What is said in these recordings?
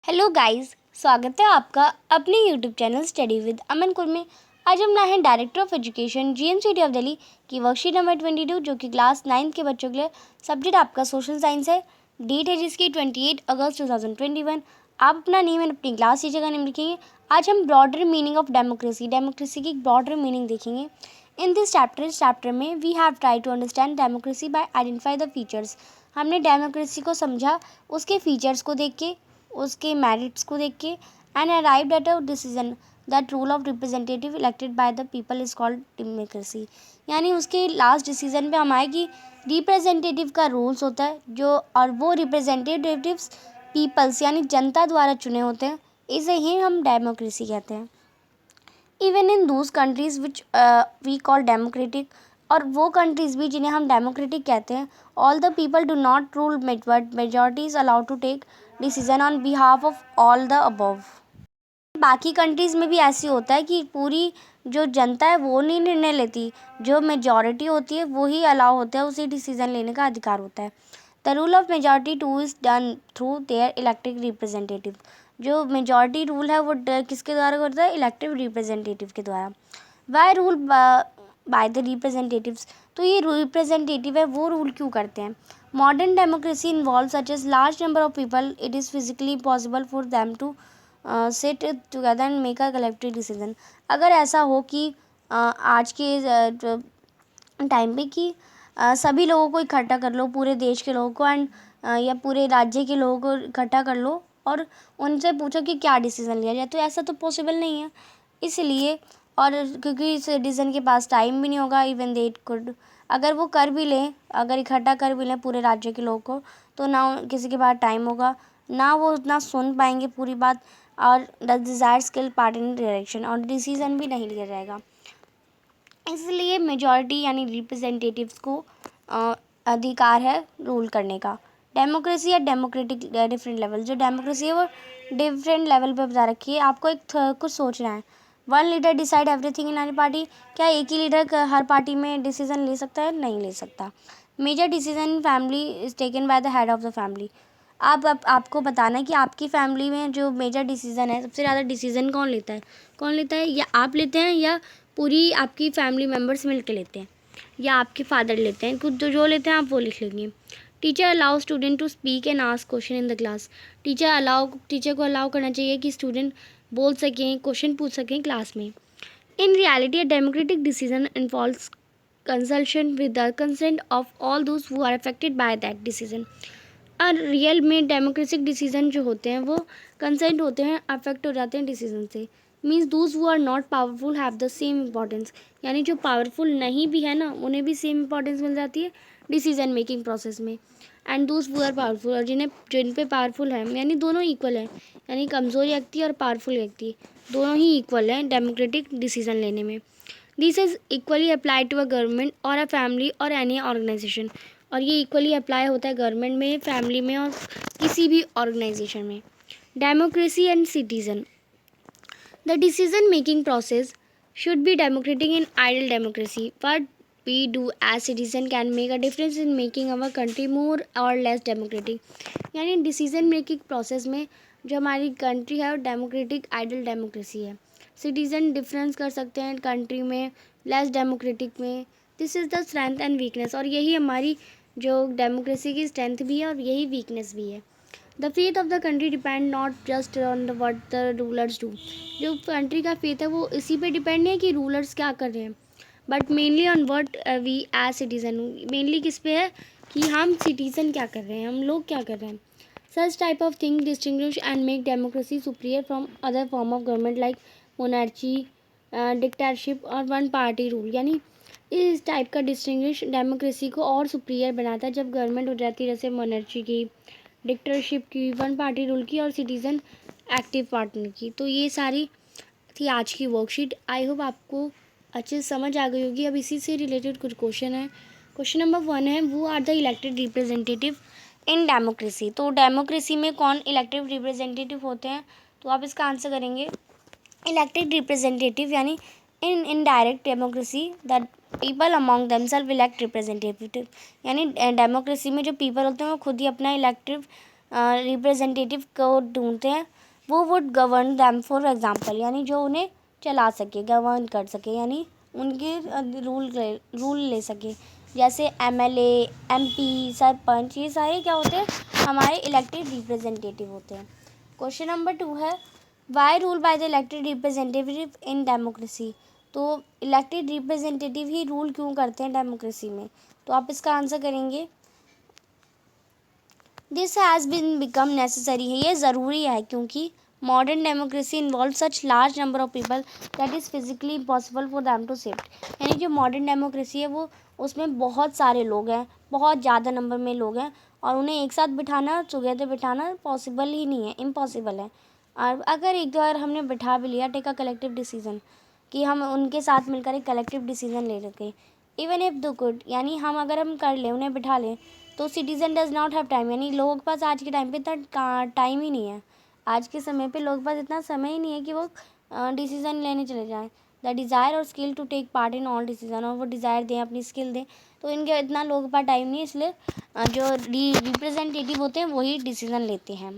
Hello guys, स्वागत है आपका अपने YouTube channel study with Aman कुल में। आज हम लाए हैं director of education GMCT of Delhi की वर्कशीट नंबर 22 जो कि क्लास 9 के बच्चों के लिए सब्जेक्ट आपका सोशल साइंस है। डेट है जिसकी 28 अगस्त 2021। आप अपना नेम एंड अपनी क्लास की जगह नेम लिखेंगे। आज हम ब्रॉडर मीनिंग ऑफ डेमोक्रेसी की ब्रॉडर मीनिंग देखेंगे। इन दिस चैप्टर में we have try to understand democracy by identify the features. हमने डेमोक्रेसी को समझा उसके फीचर्स को देख के, उसके मेरिट्स को देख के, and arrived at a decision that rule of representative elected by the people is called democracy. यानी उसके लास्ट डिसीजन पे हम आए कि रिप्रेजेंटेटिव का रूल्स होता है जो, और वो रिप्रेजेंटेटिव्स पीपल्स यानी जनता द्वारा चुने होते हैं, इसे ही हम डेमोक्रेसी कहते हैं। Even in those countries which we call democratic, और वो कंट्रीज़ भी जिन्हें हम डेमोक्रेटिक कहते हैं, all the people do not rule but majority is allowed to take decision on behalf of all the above. बाकी कंट्रीज़ में भी ऐसे होता है कि पूरी जो जनता है वो नहीं निर्णय लेती, जो मेजॉरिटी होती है वो ही अलाउ होता है, उसे डिसीजन लेने का अधिकार होता है। The rule of majority two is done through their elected representative. जो मेजॉरिटी रूल है वो किसके द्वारा होता है? इलेक्टिव रिप्रेजेंटेटिव के द्वारा। Why rule by the representatives, तो ये रिप्रेजेंटेटिव है वो रूल क्यों करते हैं? Modern democracy involve such as large number of people, it is physically possible for them to sit together and make a collective decision. अगर ऐसा हो कि आज के टाइम पे कि सभी लोगों को इकट्ठा कर लो, पूरे देश के लोगों को, एंड या पूरे राज्य के लोगों को इकट्ठा कर लो और उनसे पूछो कि क्या डिसीज़न लिया जाए, तो ऐसा तो पॉसिबल नहीं है। इसलिए, और क्योंकि इस डिसीज़न के पास टाइम भी नहीं होगा, इवन दे इट कुड, अगर वो कर भी लें, अगर इकट्ठा कर भी लें पूरे राज्य के लोगों को, तो ना किसी के पास टाइम होगा, ना वो उतना सुन पाएंगे पूरी बात, और the desire skill part in direction, और डिसीज़न भी नहीं लिया जाएगा। इसलिए मेजॉरिटी यानी रिप्रेजेंटेटिव्स को अधिकार है रूल करने का। डेमोक्रेसी या डेमोक्रेटिक डिफरेंट लेवल, जो डेमोक्रेसी है वो डिफरेंट लेवल पे बता रखी है। आपको कुछ सोचना है। One leader decide everything in any party, क्या एक ही लीडर हर पार्टी में डिसीजन ले सकता है? नहीं ले सकता। Major decision in family is taken by the head of the family. आपको बताना है कि आपकी फैमिली में जो मेजर डिसीजन है, सबसे ज़्यादा डिसीजन कौन लेता है? कौन लेता है? या आप लेते हैं या पूरी आपकी फैमिली मेम्बर्स मिल के लेते हैं, या आपके फादर लेते हैं? कुछ जो लेते हैं आप वो लिख लेंगे। Teacher allow student to speak and ask question in the class. Teacher को अलाउ करना चाहिए कि स्टूडेंट बोल सकें, क्वेश्चन पूछ सकें क्लास में। In reality a democratic decision involves consultation with the consent of all those who are affected by that decision. और रियल में डेमोक्रेटिक डिसीजन जो होते हैं वो कंसेंट होते हैं, अफेक्ट हो जाते हैं डिसीजन से। Means those who are not powerful have the same importance, यानी जो पावरफुल नहीं भी है ना, उन्हें भी सेम इम्पॉर्टेंस मिल जाती है डिसीजन मेकिंग प्रोसेस में। And those who are powerful, और जिन पे पावरफुल है, यानी दोनों इक्वल है, यानी कमज़ोर व्यक्ति और पावरफुल व्यक्ति दोनों ही इक्वल हैं डेमोक्रेटिक डिसीजन लेने में। This is equally apply to a government और अ फैमिली और एनी ऑर्गेनाइजेशन, और ये इक्वली अप्लाई होता है गवर्नमेंट में, फैमिली में, और किसी भी ऑर्गेनाइजेशन में। Democracy and citizen, the decision making process should be democratic in ideal democracy. What we do as citizen can make a difference in making our country more और less democratic. यानी decision making process में जो हमारी country है वो democratic ideal democracy है। Citizen difference कर सकते हैं कंट्री में, लेस डेमोक्रेटिक में। This is the strength and weakness, और यही हमारी जो डेमोक्रेसी की स्ट्रेंथ भी है और यही वीकनेस भी है। The faith of the country depend not just on the what the rulers do. जो कंट्री का फेथ है वो इसी पे डिपेंड नहीं है कि रूलर्स क्या कर रहे हैं, but mainly on what we as citizen. Mainly किस पे है कि हम सिटीज़न क्या कर रहे हैं, हम लोग क्या कर रहे हैं। Such type of thing distinguish and make democracy superior from other form of government like monarchy, dictatorship और वन पार्टी रूल। यानी इस टाइप का डिस्टिंग्विश डेमोक्रेसी को और सुपीरियर बनाता है जब गवर्नमेंट हो जाती है जैसे मोनार्ची की, डिक्टेटरशिप की, वन पार्टी रूल की, और सिटीज़न एक्टिव पार्टनर की। तो ये सारी थी आज की वर्कशीट। आई होप आपको अच्छे से समझ आ गई होगी। अब इसी से रिलेटेड कुछ क्वेश्चन है। क्वेश्चन नंबर 1 है, वो are the elected representative in democracy. तो डेमोक्रेसी में कौन इलेक्टेड रिप्रेजेंटेटिव होते हैं? तो आप इसका आंसर करेंगे इलेक्टेड रिप्रेजेंटेटिव, यानी in indirect democracy that people among themselves elect representative. यानी डेमोक्रेसी में जो पीपल होते हैं वो खुद ही अपना इलेक्टिव रिप्रेजेंटेटिव को ढूंढते हैं, वो would govern them for example, यानी जो उन्हें चला सके, गवर्न कर सके, यानी उनके रूल ले सके। जैसे MLA, MP, सरपंच, ये सारे क्या होते हैं, हमारे इलेक्टेड रिप्रेजेंटेटिव होते हैं। क्वेश्चन नंबर 2 है, why rule by the elected representative in democracy. तो इलेक्टेड रिप्रेजेंटेटिव ही रूल क्यों करते हैं डेमोक्रेसी में, तो आप इसका आंसर करेंगे this has been become necessary, है, ये ज़रूरी है क्योंकि modern democracy involve such large number of people that is physically impossible for them to sit. यानी जो मॉडर्न डेमोक्रेसी है वो उसमें बहुत सारे लोग हैं, बहुत ज़्यादा नंबर में लोग हैं, और उन्हें एक साथ बिठाना, टुगेदर बिठाना पॉसिबल ही नहीं है, इम्पॉसिबल है। और अगर एक बार हमने बिठा भी लिया, टेक अ कलेक्टिव डिसीजन, कि हम उनके साथ मिलकर एक कलेक्टिव डिसीजन ले रखे, इवन इफ दो गुड, यानी अगर हम कर लें, उन्हें बिठा लें, तो citizen does not have time, यानी लोगों के पास आज के टाइम पे इतना टाइम ही नहीं है। आज के समय पे लोगों के पास इतना समय ही नहीं है कि वो डिसीज़न लेने चले जाएं। द डिज़ायर और skill to take part in all decision, और वो डिज़ायर दें, अपनी स्किल दें, तो इनके इतना लोगों के पास टाइम नहीं है, इसलिए जो रिप्रेजेंटेटिव होते हैं वही डिसीज़न लेते हैं।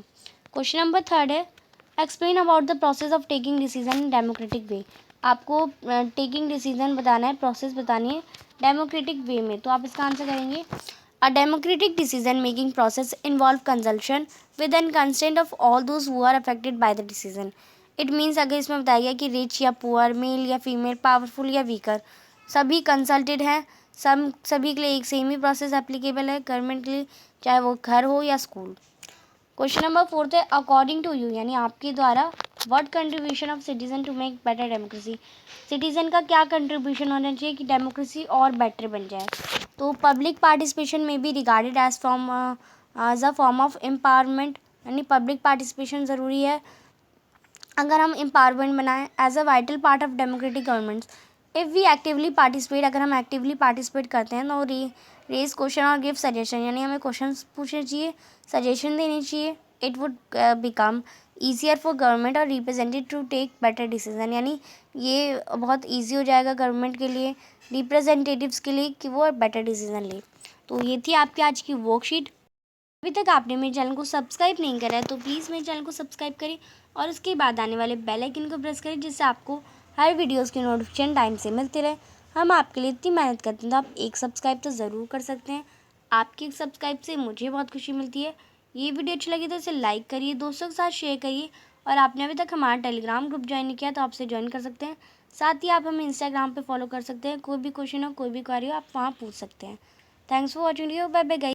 क्वेश्चन नंबर 3 है, explain about the process of taking decision in democratic वे। आपको टेकिंग डिसीजन बताना है, प्रोसेस बतानी है डेमोक्रेटिक वे में, तो आप इसका आंसर करेंगे A democratic decision-making process involve consultation with and consent of all those who are affected by the decision. It means अगर इसमें बताया गया कि रिच या पुअर, मेल या फीमेल, पावरफुल या वीकर, सभी कंसल्टेड हैं, सभी के लिए एक सेम ही प्रोसेस एप्लीकेबल है गवर्नमेंट के लिए, चाहे वो घर हो या स्कूल। क्वेश्चन नंबर 4 है, अकॉर्डिंग टू यू, यानी आपके द्वारा, what contribution of citizen to make better democracy. Citizen का क्या कंट्रीब्यूशन होना चाहिए कि डेमोक्रेसी और बेटर बन जाए। तो public participation may be regarded as a form of empowerment, यानी पब्लिक पार्टिसिपेशन ज़रूरी है अगर हम एम्पावरमेंट बनाएं as a vital part of democratic governments. If we actively participate, अगर हम एक्टिवली पार्टिसिपेट करते हैं, तो रेज क्वेश्चन और गिव सजेशन, यानी हमें क्वेश्चन पूछने चाहिए, सजेशन देनी चाहिए। It would become easier for government और representative to take better decision, यानी ये बहुत ईजी हो जाएगा गवर्नमेंट के लिए, रिप्रेजेंटेटिव्स के लिए, कि वो बेटर डिसीजन ले। तो ये थी आपकी आज की वर्कशीट। अभी तक आपने मेरे चैनल को सब्सक्राइब नहीं करा है तो प्लीज़ मेरे चैनल को सब्सक्राइब करें और उसके बाद आने वाले बेल आइकन को प्रेस करें, जिससे आपको हर वीडियोस की नोटिफिकेशन टाइम से मिलती रहे। हम आपके लिए इतनी मेहनत करते हैं, तो आप एक सब्सक्राइब तो ज़रूर कर सकते हैं। आपकी एक सब्सक्राइब से मुझे बहुत खुशी मिलती है। ये वीडियो अच्छी लगी तो इसे लाइक करिए, दोस्तों के साथ शेयर करिए, और आपने अभी तक हमारा टेलीग्राम ग्रुप ज्वाइन नहीं किया तो आपसे ज्वाइन कर सकते हैं। साथ ही आप हमें इंस्टाग्राम पर फॉलो कर सकते हैं। कोई भी क्वेश्चन हो, कोई भी क्वेरी हो, आप वहाँ पूछ सकते हैं। Thanks for watching video, bye bye guys.